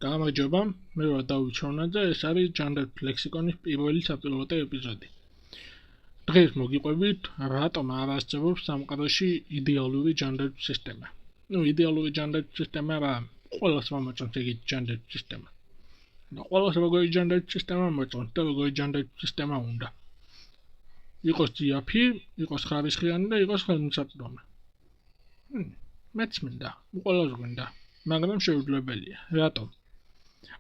გამარჯობა, მე ვარ დავით შოვნაძე, ეს არის ჯანდარ ლექსიკონის პირველი საპიროტე ეპიზოდი. დღეს მოგიყვებით, რატომ არ არსებობს სამყაროში იდეალური ჯანდარ სისტემა. იდეალური ჯანდარ სისტემა რა? ყველას მომაწონს ეგეთი ჯანდარ სისტემა. და ყველას როგორი ჯანდარ სისტემა მოწონს და როგორი ჯანდარ სისტემა უნდა. იყოს ძიაფი, იყოს ხარისხიანი და იყოს ხელმისაწვდომი. მეც მინდა, ყველას გვინდა, მაგრამ შეუძლებელია. რატომ?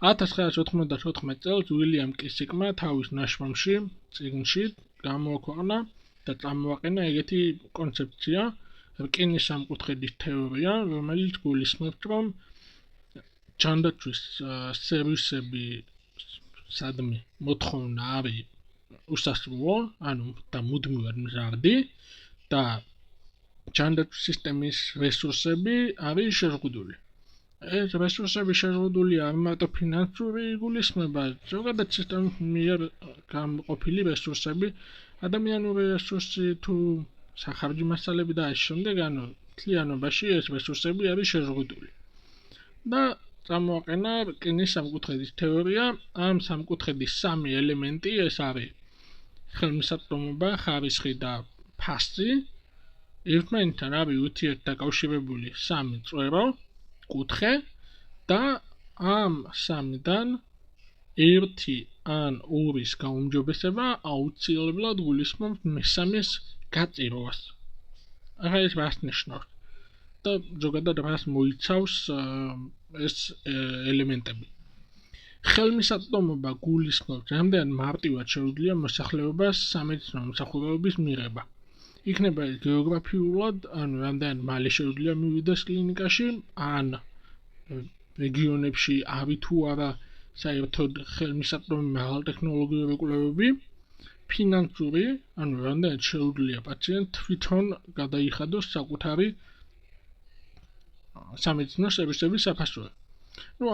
1994 წელს უილიამ კისიკმა თავის ნაშრომში, წიგნში გამოაქვეყნა და წამოაყენა ეგეთი კონცეფცია, რკინის სამკუთხედის თეორია, რომელიც გულისხმობს, რომ ჯანდაცვის სერვისები სადმე მოთხოვნა არის უსასრულო, ანუ და მუდმივად მზარდი და ჯანდაცვის სისტემის რესურსები არის შეზღუდული. ეს რესურსები შეზღუდული არ მარტო ფინანსური იგულისხმება, ზოგადად სისტემის მიერ გამოყოფილი რესურსები, ადამიანური რესურსი თუ სახარჯი მასალები და ამ შემდეგ, ანუ მთლიანობაში ეს რესურსები არის შეზღუდული. და წამოაყენა რკინის სამკუთხედის თეორია, ამ სამკუთხედის სამი ელემენტი ეს არის ხელმისაწვდომობა, ხარისხი და ფასი, ერთმანეთთან არის ურთიერთდაკავშირებული სამი წვერო, კუთხე და ამ სამიდან ერთი ან ორის გაუმჯობესება აუცილებლად გულისხმობს მესამეს გაწირვას. ახლა ეს რას ნიშნავს? და ზოგადად რას მოიცავს ეს ელემენტები? ხელმისაწვდომობა გულისხმობს რამდენად მარტივად შეუძლია მოსახლეობას სამედიცინო მსახურების მიღება. იქნება ეს გეოგრაფიულად, ანუ რამდენად მალე შეუძლია მივიდეს კლინიკაში, ან რეგიონებში არის თუ არა საერთოდ ხელმისაწვდომი მაღალტექნოლოგიური კვლევები, ფინანსური, ანუ რამდენად შეუძლია პაციენტს თვითონ გადაიხადოს საკუთარი სამედიცინო სერვისების საფასური.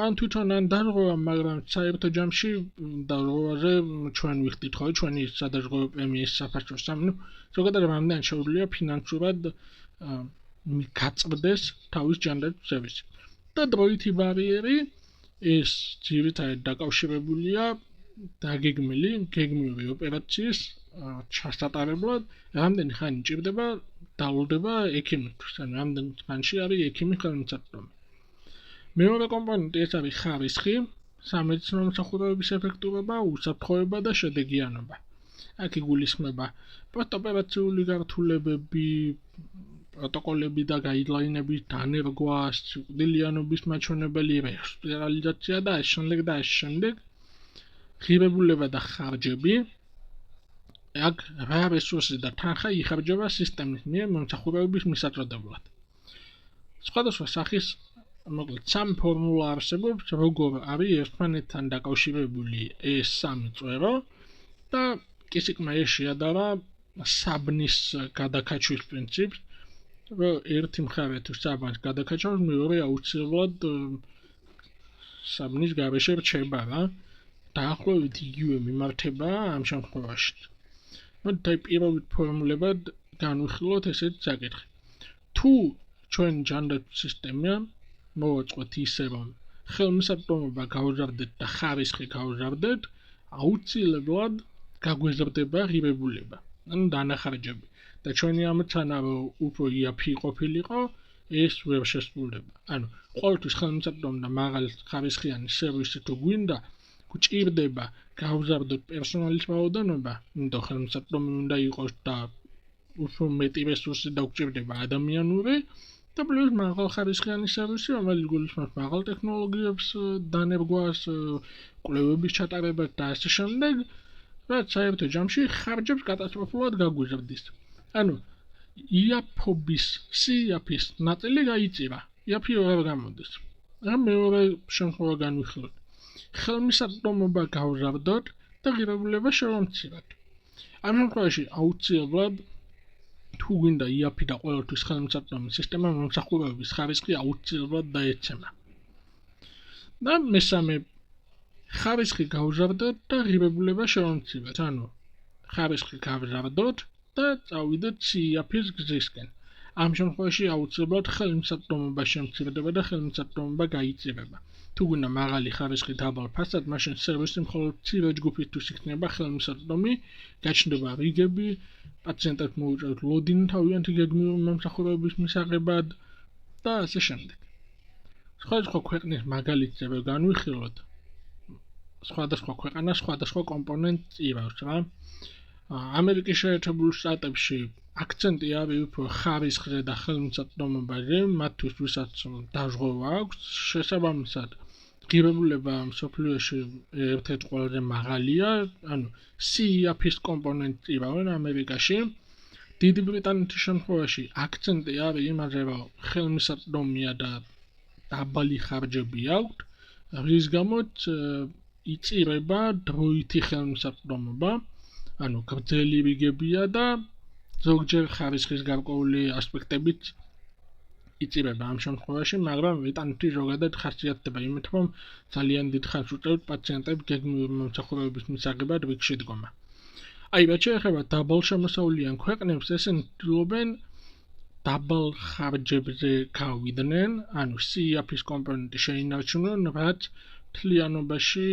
ან თვითონ ან დაზღვევა, მაგრამ საერთო ჯამში დაზღვევაზე ჩვენ ვიხდით ხოლმე ჩვენი სადაზღვევო პრემიის საფასურს. ზოგადად რამდენად შეუძლია ფინანსურად გაწყვდეს თავის ჯანდარ სერვისი. და დროითი ბარიერი ეს ძირითადად დაკავშირებულია გეგმიური ოპერაციის ჩასატარებლად, რამდენი ხანი ჭირდება დაულდება ექიმისთვის, ანუ რამდენი ხანში არის ექიმი ხელმისაწვდომი. მეორე კომპონენტი ეს არის ხარისხი, სამედიცინო მსახურების ეფექტურობა, უსაფრთხოება და შედეგიანობა. აქ იგულისხმება პოსტოპერაციული გართულებები, პროტოკოლები და გაიდლაინების დანერგვა, სიკვდილიანობის მაჩვენებელი რესპირალიზაცია და ამ შემდეგ ღირებულება და ხარჯები. აქ რა რესურსი და თანხა იხარჯება სისტემის მიერ მომსახურების მისაწოდებლად. სხვადასხვა სახის მოკლედ სამი ფორმულა არსებობს, როგორ არის ერთმანეთთან დაკავშირებული ეს სამი წვერო და კისიკმა ეს შეადარა საბნის გადაკაჩვის პრინციპს, რომ ერთი მხარე თუ საბანს გადაკაჩავს, მეორე აუცილებლად საბნის გარეშე რჩება რა. დაახლოებით იგივე მიმართება ამ შემთხვევაში. მოდით პირველად ფორმულებად განვიხილოთ ესეთ საკითხი. თუ ჩვენი ჯანდაცვის სისტემა მოვაწყოთ ისე, რომ ხელმისაწვდომობა გავზარდეთ და ხარისხი გავზარდეთ, აუცილებლად გაგვეზრდება ღირებულება, ანუ დანახარჯები. და ჩვენი ამოცანა, რომ უფრო იაფი ყოფილიყო, ეს ვერ შესრულდება. ანუ ყოველთვის ხელმისაწვდომი და მაღალი ხარისხიანი სერვისი თუ გვინდა, გვჭირდება გავზარდოთ პერსონალის რაოდენობა, იმიტომ ხელმისაწვდომი უნდა იყოს და უფრო მეტი რესურსი დაგვჭირდება ადამიანური და პლუს მაღალხარისხიანი სერვისი, რომელიც გულისხმობს მაღალ ტექნოლოგიებს დანერგვას, კვლევების ჩატარებას და ასე შემდეგ, რაც საერთო ჯამში ხარჯებს კატასტროფულად გაგვიზრდის. ანუ იაფობის სიაფის ნაწილი გაიწირა, იაფი ვერ გამოდის. ამ მეორე შემთხვევა განვიხილოთ. ხელმისაწვდომობა გავზარდოთ და ღირებულება შევამციროთ. ამ შემთხვევაში აუცილებლად თუ გვინდა იაფი და ყოველთვის ხელმისაწვდომი სისტემა, მომსახურების ხარისხი აუცილებლად დაეცემა. და მესამე ხარისხი გავზარდოთ და ღირებულება შევამციროთ. ანუ ხარისხი გავზარდოთ და წავიდეთ სიაფის გზისკენ. ამ შემთხვევაში აუცილებლად ხელმისაწვდომობა შემცირდება და ხელმისაწვდომობა გაიწირება. თუ გინდა მაღალი ხარისხი დაბალ ფასად, მაშინ სერვისი მხოლოდ მცირე ჯგუფისთვის იქნება ხელმისაწვდომი, გაჩნდება რიგები, პაციენტებს მოუწევთ ლოდინი თავიანთი გეგმიური მომსახურების მისაღებად და ასე შემდეგ. სხვადასხვა ქვეყნის მაგალითზე განვიხილოთ. სხვადასხვა ქვეყანა სხვადასხვა კომპონენტს ირავს რა. ამერიკის შეერთებულ შტატებში აქცენტი არის უფრო ხარისხზე და ხელმისაწვდომობაზე, მათთვის ვისაც დაზღვევა აქვს, შესაბამისად ღირებულება მსოფლიოში ერთ-ერთი ყველაზე მაღალია, ანუ CEAP-ის კომპონენტს ირავენ ამერიკაში. დიდი ბრიტანეთის შემთხვევაში აქცენტი არის იმაზე, რომ ხელმისაწვდომია და დაბალი ხარჯები აქვთ, რის გამოც იწირება დროითი ხელმისაწვდომობა, ანუ გრძელი რიგებია და ზოგჯერ ხარისხის გარკვეული ასპექტებით იწირება ამ შემთხვევაში, მაგრამ ბრიტანეთი ზოგადად ხასიათდება იმით, რომ ძალიან დიდ ხანს უწევთ პაციენტებს გეგმიური მომსახურების მისაღებად რიგში დგომა. რაც შეეხება დაბალ შემოსავლიან ქვეყნებს, ესენი ცდილობენ დაბალ ხარჯებზე გავიდნენ, ანუ CEAP-ის კომპონენტი შეინარჩუნონ, რაც მთლიანობაში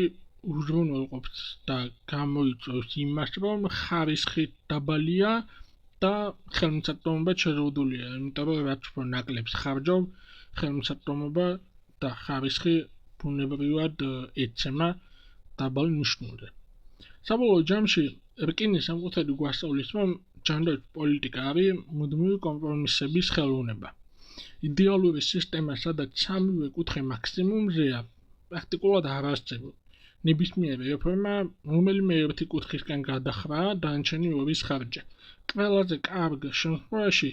უზრუნველყოფს და გამოიწვევს იმას, რომ ხარისხი დაბალია და ხელმისაწვდომობა შეზღუდულია, იმიტომ რომ რაც უფრო ნაკლებს ხარჯობ, ხელმისაწვდომობა და ხარისხი ბუნებრივად ეცემა დაბალ ნიშნულზე. საბოლოო ჯამში რკინის სამყუთელი გვასწავლის, რომ ჯანდაცვის პოლიტიკა არის მუდმივი კომპრომისების ხელოვნება. იდეალური სისტემა, სადაც სამივე კუთხე მაქსიმუმზეა, პრაქტიკულად არ არსებობს. ნებისმიერი რეფორმა რომელიმე ერთი კუთხისკენ გადახრაა, დანარჩენი ორის ხარჯზე. ყველაზე კარგ შემთხვევაში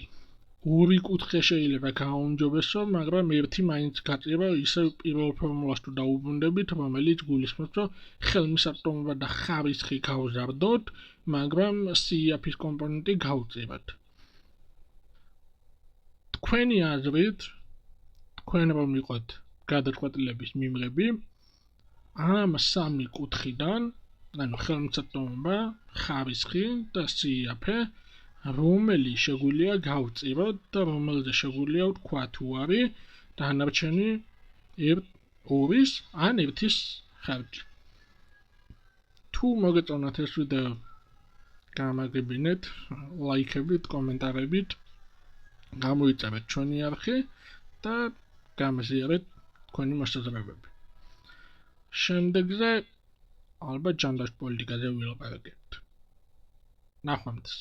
ორი კუთხე შეიძლება გააუმჯობესო, მაგრამ ერთი მაინც გაწირვა ისევ პირველ ფორმულას თუ დაუბრუნდებით, რომელიც გულისხმობს, რომ ხელმისაწვდომობა და ხარისხი გავზარდოთ, მაგრამ CEAP-ის კომპონენტი გავწიროთ. თქვენი აზრით, თქვენ რომ იყოთ გადაწყვეტილების მიმღები, ამ სამი კუთხიდან, ანუ ხელმისაწვდომობა, ხარისხი და CEAP, რომელი შეგვიძლია გავწიროთ და რომელზე შეგვიძლია ვთქვა თუ არის დანარჩენი ორის ან ერთის ხარჯი. თუ მოგეწონათ ეს ვიდეო, გამაგებინეთ, ლაიქებით, კომენტარებით, გამოიწერეთ ჩვენი არხი და გამიზიარეთ თქვენი მოსაზრებები. შემდეგზე ალბათ ჯანდაცვის პოლიტიკაზე ვილაპარაკებთ. ნახვამდის.